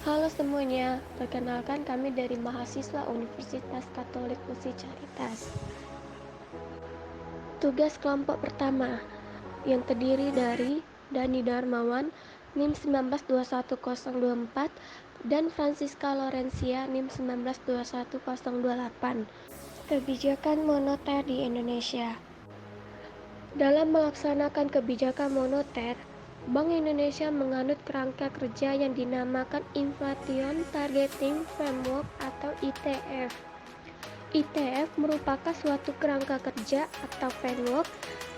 Halo semuanya, perkenalkan kami dari mahasiswa Universitas Katolik Musi Caritas. Tugas kelompok pertama yang terdiri dari Dani Darmawan, NIM 1921024 dan Francisca Lorencia, NIM 1921028. Kebijakan moneter di Indonesia. Dalam melaksanakan kebijakan moneter, Bank Indonesia menganut kerangka kerja yang dinamakan Inflation Targeting Framework atau ITF. ITF merupakan suatu kerangka kerja atau framework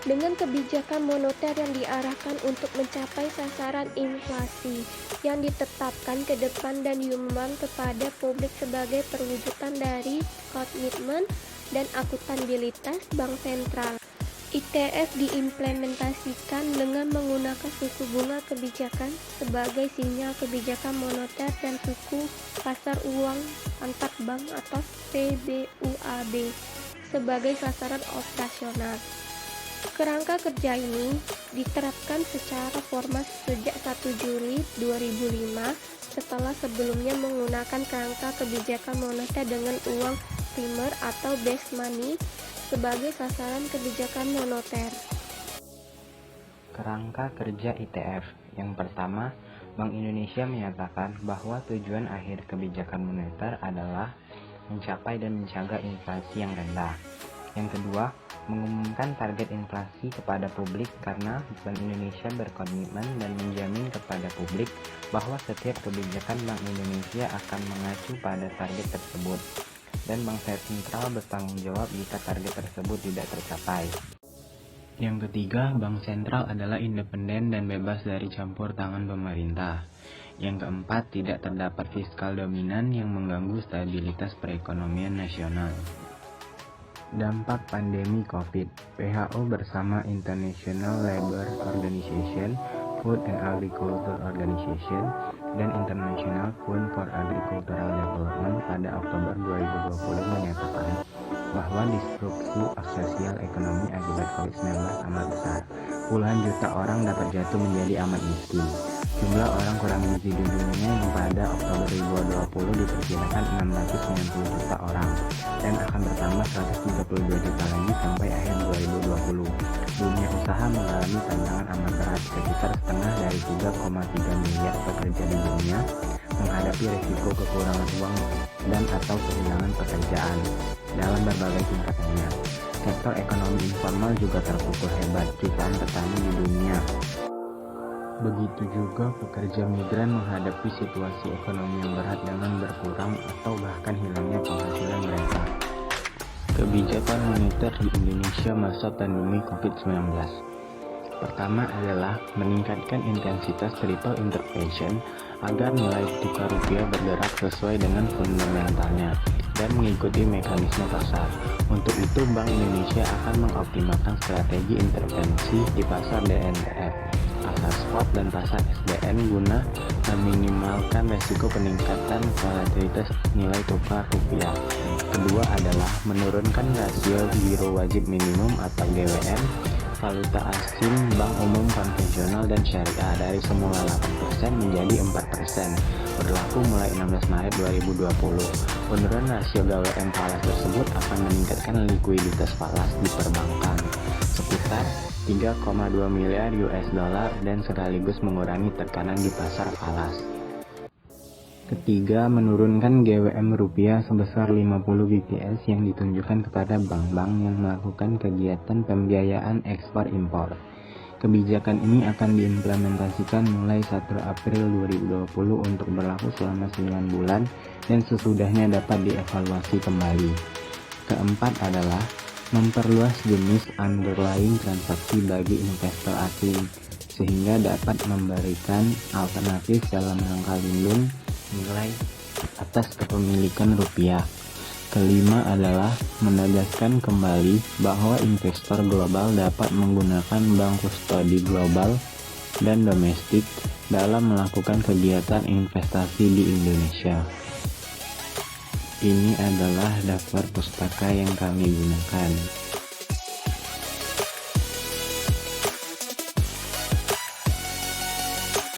dengan kebijakan moneter yang diarahkan untuk mencapai sasaran inflasi yang ditetapkan ke depan dan diumumkan kepada publik sebagai perwujudan dari komitmen dan akuntabilitas Bank Sentral. ITF diimplementasikan dengan menggunakan suku bunga kebijakan sebagai sinyal kebijakan moneter dan suku pasar uang antar bank atau PBUAB sebagai sasaran operasional. Kerangka kerja ini diterapkan secara formal sejak 1 Juli 2005 setelah sebelumnya menggunakan kerangka kebijakan moneter dengan uang primer atau base money sebagai sasaran kebijakan moneter. Kerangka kerja ITF. Yang pertama, Bank Indonesia menyatakan bahwa tujuan akhir kebijakan moneter adalah mencapai dan mencegah inflasi yang rendah. Yang kedua, mengumumkan target inflasi kepada publik karena Bank Indonesia berkomitmen dan menjamin kepada publik bahwa setiap kebijakan Bank Indonesia akan mengacu pada target tersebut. Dan Bank Sentral bertanggung jawab jika target tersebut tidak tercapai. Yang ketiga, Bank Sentral adalah independen dan bebas dari campur tangan pemerintah. Yang keempat, tidak terdapat fiskal dominan yang mengganggu stabilitas perekonomian nasional. Dampak pandemi COVID. WHO bersama International Labour Organization, Food and Agriculture Organization, dan International Fund for Agricultural Development pada Oktober 2020 menyatakan bahwa disrupsi sosial ekonomi akibat COVID-19 amat besar. Puluhan juta orang dapat jatuh menjadi amat miskin. Jumlah orang kurang gizi di dunia yang pada Oktober 2020 diperkirakan 690 juta orang dan akan bertambah 132 juta lagi sampai akhir 2020. Dunia usaha mengalami tantangan amat berat, sekitar setengah dari 3,3 miliar pekerja di dunia menghadapi resiko kekurangan uang dan atau kehilangan pekerjaan dalam berbagai tingkatannya. Sektor ekonomi informal juga terpukul hebat, jutaan petani di dunia. Begitu juga pekerja migran menghadapi situasi ekonomi yang berat dengan berkurang atau bahkan hilangnya penghasilan mereka. Kebijakan moneter di Indonesia masa pandemi COVID-19. Pertama adalah meningkatkan intensitas triple intervention agar nilai tukar rupiah bergerak sesuai dengan fundamentalnya dan mengikuti mekanisme pasar. Untuk itu, Bank Indonesia akan mengoptimalkan strategi intervensi di pasar DNF, pasar spot dan pasar SDN guna meminimalkan resiko peningkatan volatilitas nilai tukar rupiah. Kedua adalah menurunkan rasio giro wajib minimum atau GWM valuta asing bank umum konvensional dan syariah dari semula 8% menjadi 4%, berlaku mulai 16 Maret 2020. Penurunan rasio GWM falas tersebut akan meningkatkan likuiditas falas di perbankan sekitar 3,2 miliar US dollar dan sekaligus mengurangi tekanan di pasar falas. Ketiga, menurunkan GWM rupiah sebesar 50 bps yang ditunjukkan kepada bank-bank yang melakukan kegiatan pembiayaan ekspor-impor. Kebijakan ini akan diimplementasikan mulai 1 April 2020 untuk berlaku selama 9 bulan dan sesudahnya dapat dievaluasi kembali. Keempat adalah memperluas jenis underlying transaksi bagi investor asing sehingga dapat memberikan alternatif dalam rangka lindung nilai atas kepemilikan rupiah. Kelima adalah menegaskan kembali bahwa investor global dapat menggunakan bank kustodi global dan domestik dalam melakukan kegiatan investasi di Indonesia. Ini adalah daftar pustaka yang kami gunakan.